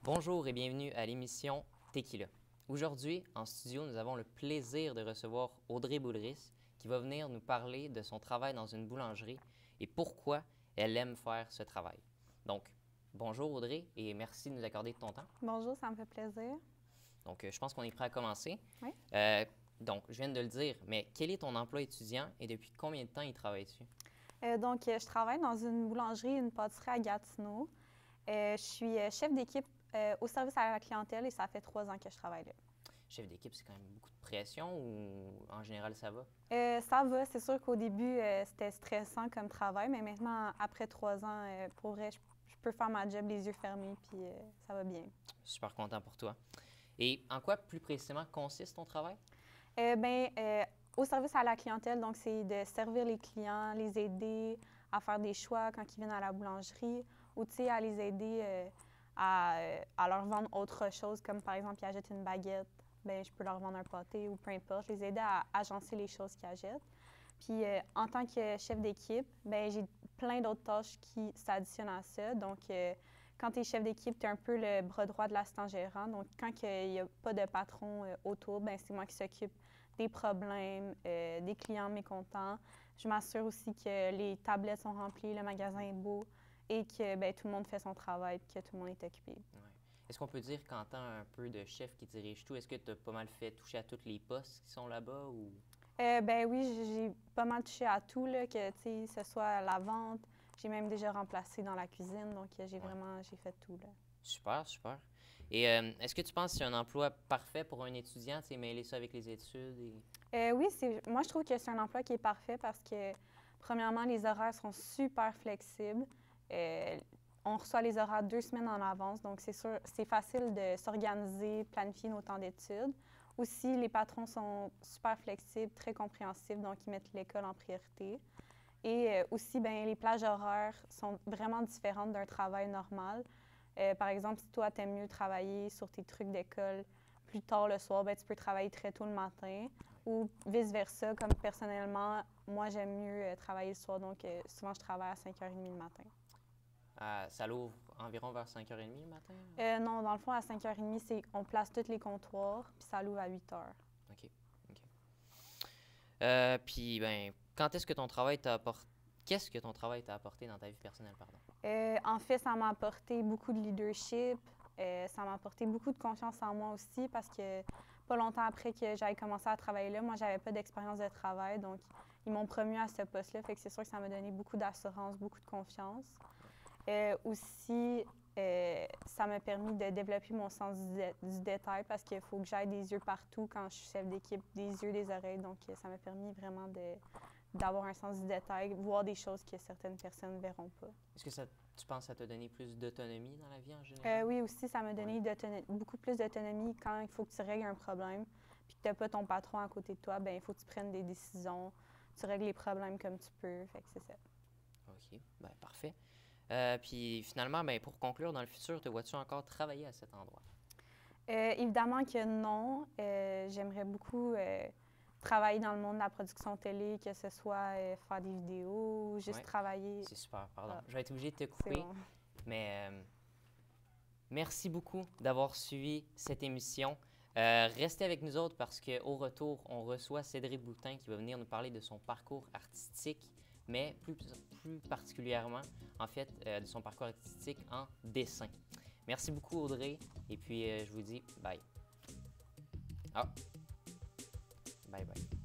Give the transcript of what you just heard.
Bonjour et bienvenue à l'émission Tequila. Aujourd'hui, en studio, nous avons le plaisir de recevoir Audrey Boulris qui va venir nous parler de son travail dans une boulangerie et pourquoi elle aime faire ce travail. Donc, bonjour Audrey et merci de nous accorder de ton temps. Bonjour, ça me fait plaisir. Donc, je pense qu'on est prêt à commencer. Oui. Donc, je viens de le dire, mais quel est ton emploi étudiant et depuis combien de temps y travailles-tu? Je travaille dans une boulangerie, une pâtisserie à Gatineau. Je suis chef d'équipe au service à la clientèle et ça fait 3 ans que je travaille là. Chef d'équipe, c'est quand même beaucoup de pression ou en général ça va? Ça va, c'est sûr qu'au début, c'était stressant comme travail, mais maintenant, après 3 ans, pour vrai, je peux faire ma job les yeux fermés, puis ça va bien. Super content pour toi. Et en quoi plus précisément consiste ton travail? Au service à la clientèle, donc c'est de servir les clients, les aider à faire des choix quand ils viennent à la boulangerie ou à les aider à leur vendre autre chose, comme par exemple, ils achètent une baguette, bien, je peux leur vendre un pâté ou peu importe, les aider à agencer les choses qu'ils achètent. Puis en tant que chef d'équipe, bien, j'ai plein d'autres tâches qui s'additionnent à ça. Quand tu es chef d'équipe, tu es un peu le bras droit de l'assistant gérant. Donc, quand il n'y a pas de patron autour, bien, c'est moi qui s'occupe des problèmes, des clients mécontents. Je m'assure aussi que les tablettes sont remplies, le magasin est beau et que bien, tout le monde fait son travail et que tout le monde est occupé. Ouais. Est-ce qu'on peut dire qu'en tant un peu de chef qui dirige tout, est-ce que tu as pas mal fait toucher à tous les postes qui sont là-bas ou? Oui, j'ai pas mal touché à tout, là, que ce soit la vente. J'ai même déjà remplacé dans la cuisine, donc j'ai fait tout. Là. Super, super. Et est-ce que tu penses que c'est un emploi parfait pour un étudiant, tu sais, mêler ça avec les études? Oui, moi je trouve que c'est un emploi qui est parfait parce que, premièrement, les horaires sont super flexibles. On reçoit les horaires 2 semaines en avance, donc c'est sûr, c'est facile de s'organiser, planifier nos temps d'études. Aussi, les patrons sont super flexibles, très compréhensifs, donc ils mettent l'école en priorité. Et aussi, bien, les plages horaires sont vraiment différentes d'un travail normal. Par exemple, si toi, tu aimes mieux travailler sur tes trucs d'école plus tard le soir, bien, tu peux travailler très tôt le matin. Ou vice-versa, comme personnellement, moi, j'aime mieux travailler le soir, donc souvent, je travaille à 5h30 le matin. Ça l'ouvre environ vers 5h30 le matin? Non, dans le fond, à 5h30, on place tous les comptoirs, puis ça l'ouvre à 8h. OK, OK. Puis, ben, quand est-ce que ton travail t'a apporté... Qu'est-ce que ton travail t'a apporté dans ta vie personnelle, pardon? En fait, ça m'a apporté beaucoup de leadership. Ça m'a apporté beaucoup de confiance en moi aussi parce que pas longtemps après que j'avais commencé à travailler là, moi, j'avais pas d'expérience de travail. Donc, ils m'ont promu à ce poste-là. Fait que c'est sûr que ça m'a donné beaucoup d'assurance, beaucoup de confiance. Aussi, ça m'a permis de développer mon sens du détail parce qu'il faut que j'aille des yeux partout quand je suis chef d'équipe, des yeux, des oreilles. Donc, ça m'a permis vraiment d'avoir un sens du détail, voir des choses que certaines personnes ne verront pas. Est-ce que tu penses que ça t'a donné plus d'autonomie dans la vie en général? Oui, aussi, ça m'a donné beaucoup plus d'autonomie quand il faut que tu règles un problème puis que tu n'as pas ton patron à côté de toi, bien, il faut que tu prennes des décisions, tu règles les problèmes comme tu peux, fait que c'est ça. OK, bien, parfait. Puis finalement, ben, pour conclure, dans le futur, te vois-tu encore travailler à cet endroit? Évidemment que non. J'aimerais beaucoup travailler dans le monde de la production télé, que ce soit faire des vidéos ou juste Ouais. travailler. C'est super, pardon. Ah, Je vais être obligé de te c'est couper, bon. mais merci beaucoup d'avoir suivi cette émission. Restez avec nous autres parce qu'au retour, on reçoit Cédric Boutin qui va venir nous parler de son parcours artistique, mais plus particulièrement, en fait, de son parcours artistique en dessin. Merci beaucoup, Audrey, et puis je vous dis bye. Ah, bye bye.